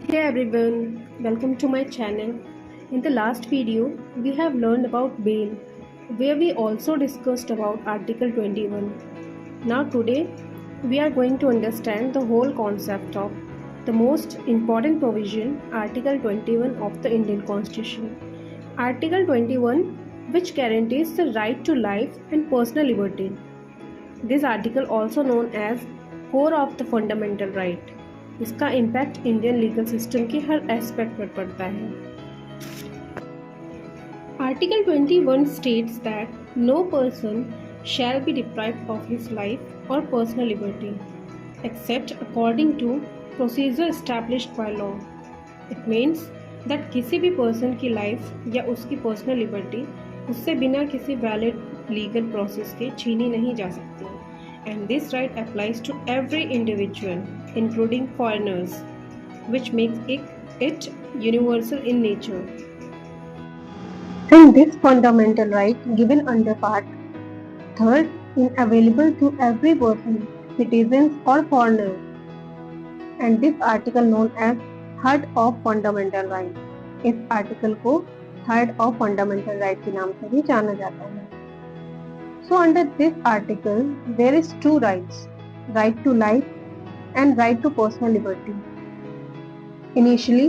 Hey everyone, welcome to my channel. In the last video, we have learned about bail, where we also discussed about Article 21. Now today, we are going to understand the whole concept of the most important provision, Article 21 of the Indian Constitution. Article 21, which guarantees the right to life and personal liberty. This article also known as core of the fundamental right. इसका impact Indian legal system के हर aspect पर पड़ता है. Article 21 states that no person shall be deprived of his life or personal liberty except according to procedure established by law. It means that किसी भी person की life या उसकी personal liberty उससे बिना किसी वैलिड लीगल प्रोसेस के छीनी नहीं जा सकती. And this right applies to every individual, including foreigners, which makes it universal in nature. And this fundamental right given under Part 3rd is available to every person, citizens or foreigners. And this article known as Third of Fundamental Right. इस article को third of fundamental right के नाम से भी जाना जाता है. So under this article, there is two rights, right to life and right to personal liberty. Initially,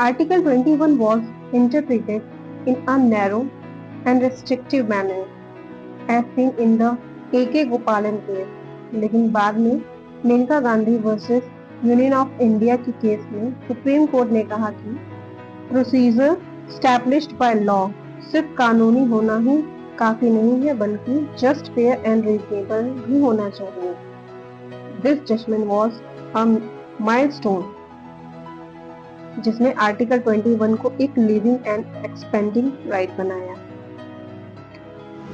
Article 21 was interpreted in a narrow and restrictive manner, as seen in the A.K. Gopalan case. लेकिन बाद में Maneka Gandhi versus Union of India के case में Supreme Court ने कहा कि procedure established by law सिर्फ कानूनी होना ही काफी नहीं है, बल्कि जस्ट, फेयर एंड रीजनेबल भी होना चाहिए. This judgment was a milestone जिसने आर्टिकल 21 को एक लिविंग एंड एक्सपेंडिंग राइट बनाया.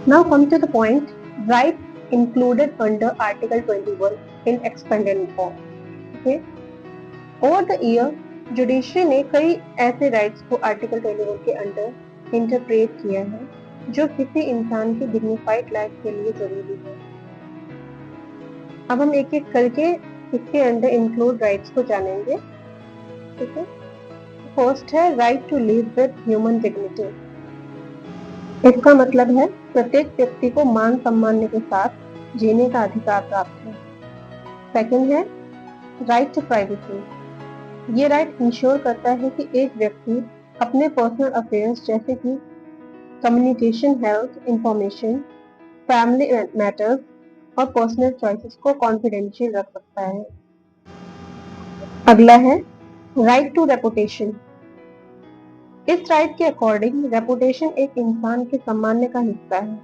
Now come to the point, right included under article 21 in expanded form. Okay, over the year judiciary ने कई ऐसे राइट्स को आर्टिकल 21 के अंडर इंटरप्रेट किया है जो किसी इंसान की डिग्निफाइड लाइफ के लिए जरूरी है. अब हम एक एक करके इसके अंडर इंक्लूड राइट्स को जानेंगे. ठीक है, फर्स्ट है right to live with human dignity. इसका मतलब है प्रत्येक व्यक्ति को मान सम्मान के साथ जीने का अधिकार प्राप्त है. सेकंड है राइट टू प्राइवेसी. ये राइट इंश्योर करता है कि एक व्यक्ति अपने पर्सनल अफेयर्स जैसे कि communication, health, information, family matters और पर्सनल चॉइसेस को कॉन्फिडेंशियल रख सकता है. अगला है राइट टू रेपुटेशन. इस राइट के अकॉर्डिंग रेपुटेशन एक इंसान के सम्मान का हिस्सा है.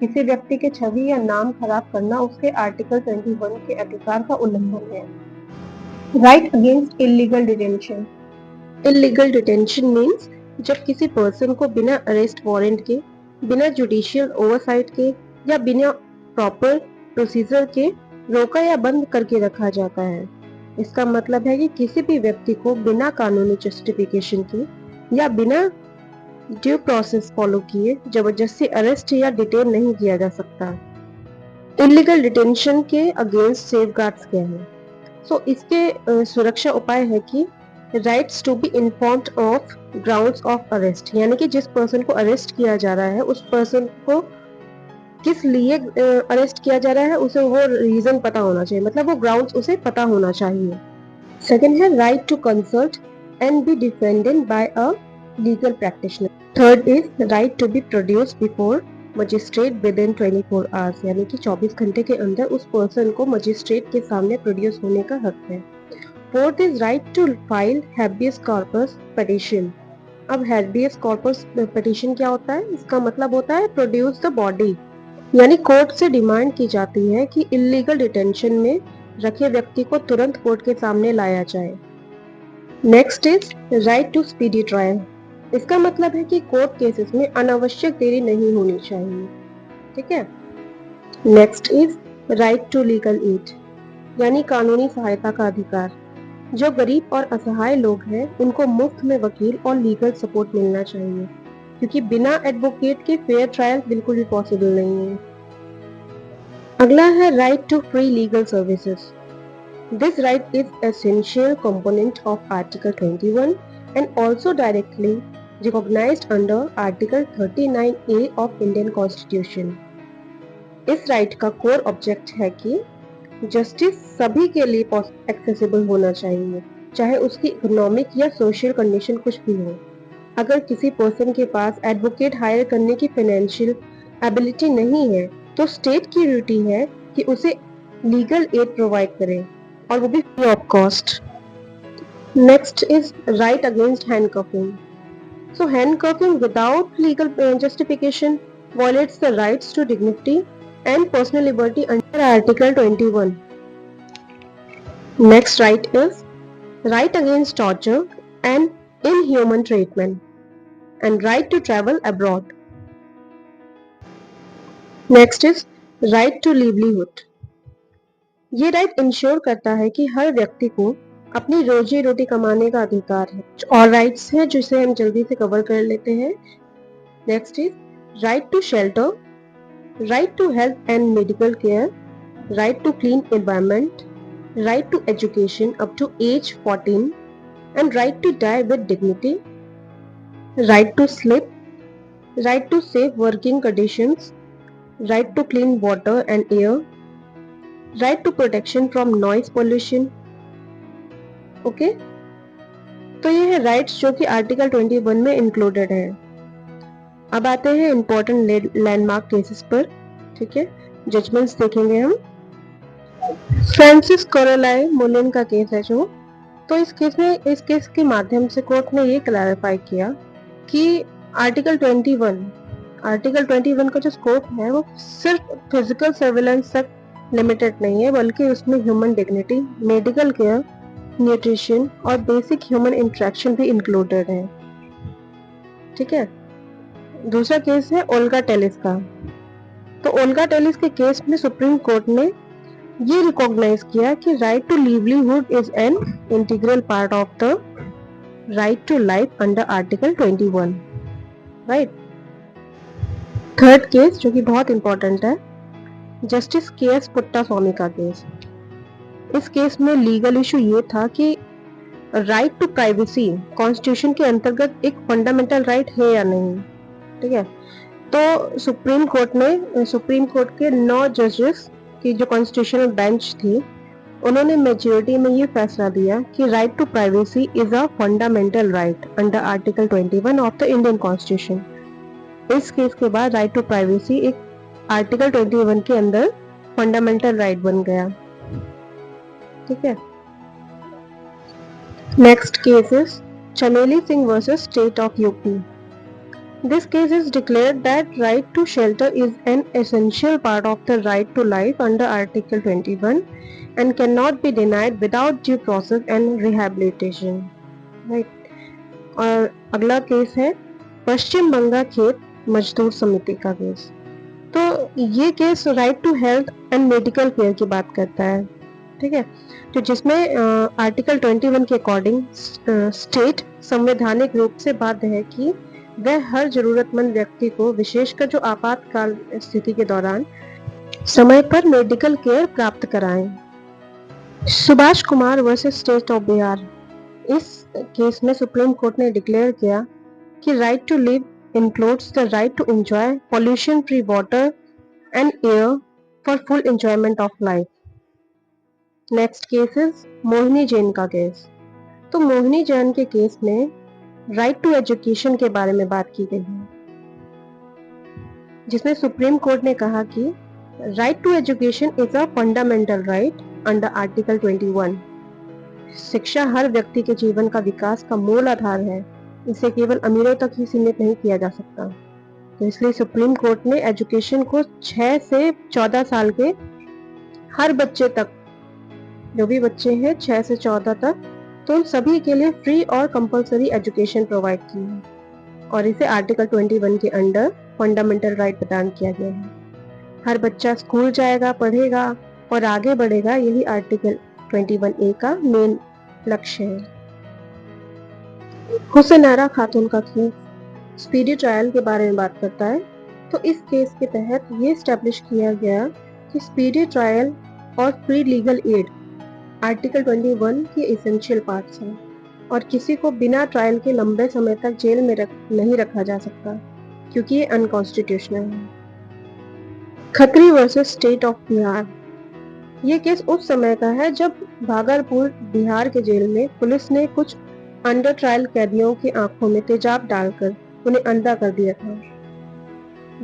किसी व्यक्ति के छवि या नाम खराब करना उसके आर्टिकल 21 के अधिकार का उल्लंघन है. Right against illegal detention. Illegal detention means जब किसी पर्सन को बिना अरेस्ट वारंट के, बिना जुडिशियल ओवरसाइट के या बिना प्रॉपर प्रोसीजर के रोका या बंद करके रखा जाता है. इसका मतलब है कि किसी भी व्यक्ति को बिना कानूनी जस्टिफिकेशन के या बिना ड्यू प्रोसेस फॉलो किए जबरदस्ती अरेस्ट या डिटेन नहीं किया जा सकता. इलीगल डिटेंशन के अगेंस्ट सेफगार्ड्स क्या है? सो इसके सुरक्षा उपाय है कि rights to be informed of grounds of arrest, यानी कि जिस पर्सन को अरेस्ट किया जा रहा है उस पर्सन को किस लिए अरेस्ट किया जा रहा है उसे वो रीजन पता होना चाहिए, मतलब वो ग्राउंड्स उसे पता होना चाहिए. सेकंड है right to consult and be defended by a legal practitioner. Third is right to be produced before magistrate within 24 hours, यानी कि 24 घंटे के अंदर उस पर्सन को मजिस्ट्रेट के सामने प्रोड्यूस होने का हक है. Fourth is right to file habeas corpus petition. अब हैबियस कॉर्पस पिटीशन क्या होता है? इसका मतलब होता है प्रोड्यूस द बॉडी, यानी कोर्ट से डिमांड की जाती है कि इलीगल डिटेंशन में रखे व्यक्ति को तुरंत कोर्ट के सामने लाया जाए. Next is right to speedy trial. इसका मतलब है कि कोर्ट केसेस में अनावश्यक देरी नहीं होनी चाहिए. ठीक है. Next is right to legal aid, यानी कानूनी सहायता का अधिकार. जो गरीब और असहाय लोग हैं उनको मुफ्त में वकील और लीगल सपोर्ट मिलना चाहिए, क्योंकि बिना एडवोकेट के फेयर ट्रायल बिल्कुल भी पॉसिबल नहीं है. अगला है right to free legal services. This right is essential component of Article 21 and also directly recognized under Article 39A of Indian Constitution. इस राइट का कोर ऑब्जेक्ट है कि जस्टिस सभी के लिए एक्सेसिबल होना चाहिए, चाहे उसकी इकोनॉमिक या सोशल कंडीशन कुछ भी हो। अगर किसी पर्सन के पास एडवोकेट हायर करने की फाइनेंशियल एबिलिटी नहीं है तो स्टेट की ड्यूटी है कि उसे लीगल एड प्रोवाइड करे, और वो भी free of cost. Next is right against handcuffing. So handcuffing without legal justification violates the rights to dignity and personal liberty under Article 21. Next right is right against torture and inhuman treatment and right to travel abroad. Next is right to livelihood. ये right ensure करता है कि हर व्यक्ति को अपनी रोजी रोटी कमाने का अधिकार है। और राइट्स हैं जिसे हम जल्दी से कवर कर लेते हैं। Next is right to shelter, right to health and medical care, right to clean environment, right to education up to age 14, and right to die with dignity, right to sleep, right to safe working conditions, right to clean water and air, right to protection from noise pollution. Okay, तो ये है rights जो कि article 21 में included है। अब आते हैं इम्पोर्टेंट लैंडमार्क केसेस पर। ठीक है, जजमेंट्स देखेंगे हम। फ्रांसिस कोरलाई मोलिन का केस है जो, तो इस केस के माध्यम से कोर्ट ने ये क्लैरिफाई किया कि आर्टिकल 21 का जो स्कोप है वो सिर्फ फिजिकल सर्विलेंस तक लिमिटेड नहीं है, बल्कि उसमें human dignity, medical care, nutrition और बेसिक ह्यूमन इंटरेक्शन भी इंक्लूडेड है। ठीक है, दूसरा केस है ओल्गा टेलिस का। तो ओल्गा टेलिस के केस में सुप्रीम कोर्ट ने ये रिकॉग्नाइज किया कि right to livelihood is an integral part of the right to life under article 21। Right. Third case जो कि बहुत इंपॉर्टेंट है, जस्टिस के.एस. पुट्टास्वामी का केस। इस केस में लीगल इशू ये था कि राइट टू प्राइवेसी कॉन्स्टिट्यूशन के अंतर्गत एक फंडामेंटल राइट है या नहीं। ठीक है, तो सुप्रीम कोर्ट के 9 जजेस की जो कॉन्स्टिट्यूशनल बेंच थी, उन्होंने मेजॉरिटी में ये फैसला दिया कि right to privacy is a fundamental right under article 21 of the Indian constitution. इस केस के बाद राइट टू प्राइवेसी एक आर्टिकल 21 के अंदर फंडामेंटल राइट बन गया। ठीक है, नेक्स्ट केस इज चमेली Singh versus state of UP. This case is declared that right to shelter is an essential part of the right to life under Article 21 and cannot be denied without due process and rehabilitation. Right. और अगला case है पश्चिम बंगा खेत मजदूर समिति का case. तो ये case right to health and medical care की बात करता है। ठीक है, तो जिसमें आर्टिकल 21 के अकॉर्डिंग स्टेट संवैधानिक रूप से बाध्य है कि वह हर जरूरतमंद व्यक्ति को, विशेषकर जो आपातकाल स्थिति के दौरान, समय पर मेडिकल केयर प्राप्त कराएं। Subhash Kumar versus state of Bihar. इस केस में सुप्रीम कोर्ट ने डिक्लेयर किया कि right to live includes the right to enjoy pollution free water and air for full enjoyment of life. Next case is Mohini Jain का केस। तो मोहिनी जैन के केस में राइट टू एजुकेशन के बारे में बात की गई है, जिसमें सुप्रीम कोर्ट ने कहा कि right to education is a fundamental right under article 21। शिक्षा हर व्यक्ति के जीवन का विकास का मूल आधार है, इसे केवल अमीरों तक ही सीमित नहीं किया जा सकता। तो इसलिए सुप्रीम कोर्ट ने एजुकेशन को 6 से 14 साल के हर बच्चे तक, जो भी बच्चे हैं 6 से 14 तक, तो उन सभी के लिए फ्री और कंपलसरी एजुकेशन प्रोवाइड की है, और इसे आर्टिकल 21 के अंडर फंडामेंटल राइट प्रदान किया गया है। हर बच्चा स्कूल जाएगा, पढ़ेगा और आगे बढ़ेगा, यही आर्टिकल 21A का मेन लक्ष्य है। हुसैन आरा खातून का केस स्पीडी ट्रायल के बारे में बात करता है। तो इस केस के तहत ये स्टैब्लिश किया गया कि स्पीडी ट्रायल और फ्री लीगल एड आर्टिकल 21 के एसेंशियल पार्ट्स हैं और किसी को बिना ट्रायल के लंबे समय तक जेल में नहीं रखा जा सकता क्योंकि ये अनकॉन्स्टिट्यूशनल है। Khatri versus state of Bihar. ये केस उस समय का है जब भागलपुर बिहार के जेल में पुलिस ने कुछ अंडर ट्रायल कैदियों की आंखों में तेजाब डालकर उन्हें अंधा कर दिया था।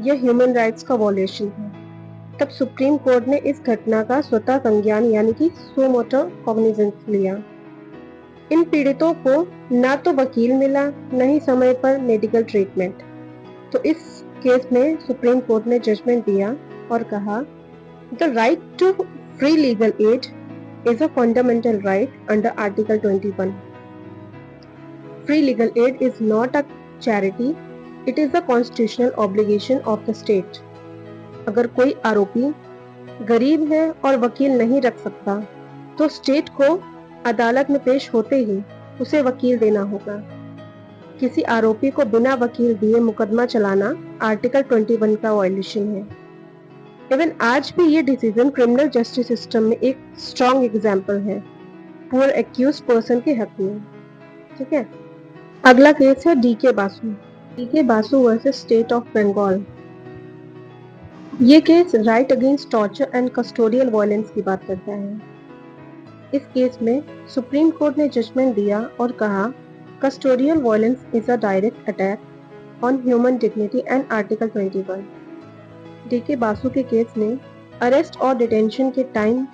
यह ह्यूमन राइट्स का वॉयलेशन है। तब सुप्रीम कोर्ट ने इस घटना का स्वतः संज्ञान यानी कि सो मोटो कॉग्निजेंस लिया। इन पीड़ितों को ना तो वकील मिला न ही समय पर मेडिकल ट्रीटमेंट। तो इस केस में सुप्रीम कोर्ट ने जजमेंट दिया और कहा the right to free legal aid is a fundamental right under Article 21. Free legal aid is not a charity, it is a constitutional obligation of the state. अगर कोई आरोपी गरीब है और वकील नहीं रख सकता तो स्टेट को अदालत में पेश होते ही उसे वकील देना होगा। किसी आरोपी को बिना वकील दिए मुकदमा चलाना आर्टिकल 21 का वायलेशन है। इवन आज भी ये डिसीजन क्रिमिनल जस्टिस सिस्टम में एक स्ट्रॉन्ग एग्जाम्पल है पुअर एक्यूज पर्सन के हक में। ठीक है, अगला केस है D K Basu versus state of Bengal. ये case right against torture and custodial violence की बात करता है। इस केस में सुप्रीम कोर्ट ने जजमेंट दिया और कहा custodial violence is a direct attack on human dignity and article 21। DK Basu के केस में अरेस्ट और डिटेंशन के टाइम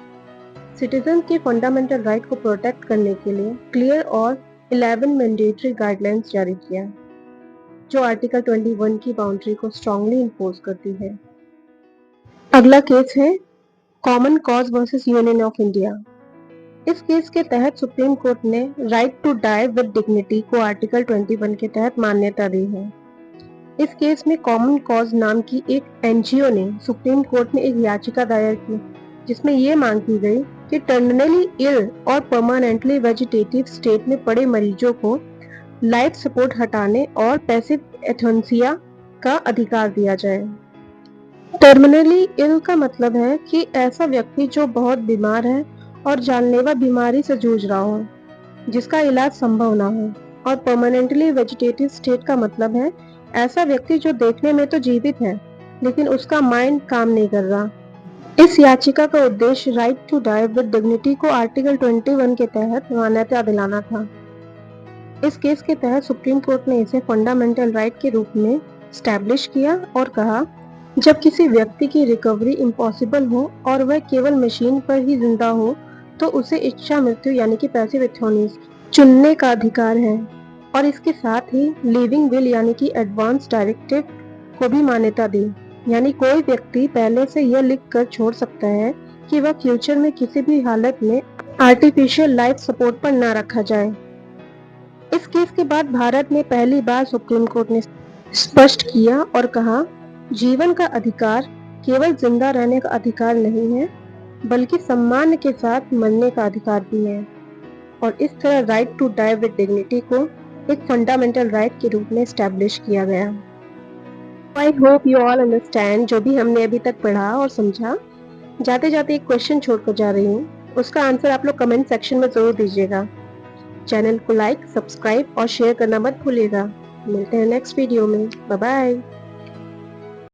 सिटीजन के फंडामेंटल राइट को प्रोटेक्ट करने के लिए क्लियर और 11 मैंडेटरी गाइडलाइंस जारी किया जो आर्टिकल 21 की बाउंड्री को स्ट्रांगली इन्फोर्स करती है। अगला केस है common cause versus Union of India. इस केस के तहत सुप्रीम कोर्ट ने right to die with dignity को आर्टिकल 21 के तहत मान्यता दी है। इस केस में कॉमन कॉज नाम की एक एनजीओ ने सुप्रीम कोर्ट में एक याचिका दायर की जिसमें ये मांग की गई कि टर्मिनली इल और परमानेंटली वेजिटेटिव स्टेट में पड़े मरीजों को लाइफ सपोर्ट हटाने और पैसिव एथेनेसिया का अधिकार दिया जाए। टर्मिनली इल का मतलब है कि ऐसा व्यक्ति जो बहुत बीमार है और जानलेवा बीमारी से जूझ रहा हो जिसका इलाज संभव ना हो, और परमानेंटली वेजिटेटिव स्टेट का मतलब है ऐसा व्यक्ति जो देखने में तो जीवित है लेकिन उसका माइंड काम नहीं कर रहा। इस याचिका का उद्देश्य right to die with dignity को आर्टिकल 21 के तहत मान्यता दिलाना था। इस केस के तहत सुप्रीम कोर्ट ने इसे फंडामेंटल राइट के रूप में स्टैब्लिश किया और कहा जब किसी व्यक्ति की रिकवरी इम्पॉसिबल हो और वह केवल मशीन पर ही जिंदा हो तो उसे इच्छा मृत्यु यानी कि पैसिव एथेनेसिया चुनने का अधिकार है, और इसके साथ ही लिविंग विल यानी कि एडवांस डायरेक्टिव को भी मान्यता दी, यानी कोई व्यक्ति पहले से यह लिख कर छोड़ सकता है कि वह फ्यूचर में किसी भी हालत में आर्टिफिशियल लाइफ सपोर्ट पर न रखा जाए। इस केस के बाद भारत में पहली बार सुप्रीम कोर्ट ने स्पष्ट किया और कहा जीवन का अधिकार केवल जिंदा रहने का अधिकार नहीं है बल्कि सम्मान के साथ मरने का अधिकार भी है, और इस तरह right to die with dignity को एक फंडामेंटल राइट के रूप में एस्टैब्लिश किया गया। I hope you all understand जो भी हमने अभी तक पढ़ा और समझा। जाते जाते एक क्वेश्चन छोड़कर जा रही हूँ, उसका आंसर आप लोग कमेंट सेक्शन में जरूर दीजिएगा। चैनल को लाइक, सब्सक्राइब और शेयर करना मत भूलिएगा। मिलते हैं नेक्स्ट वीडियो में। Bye bye.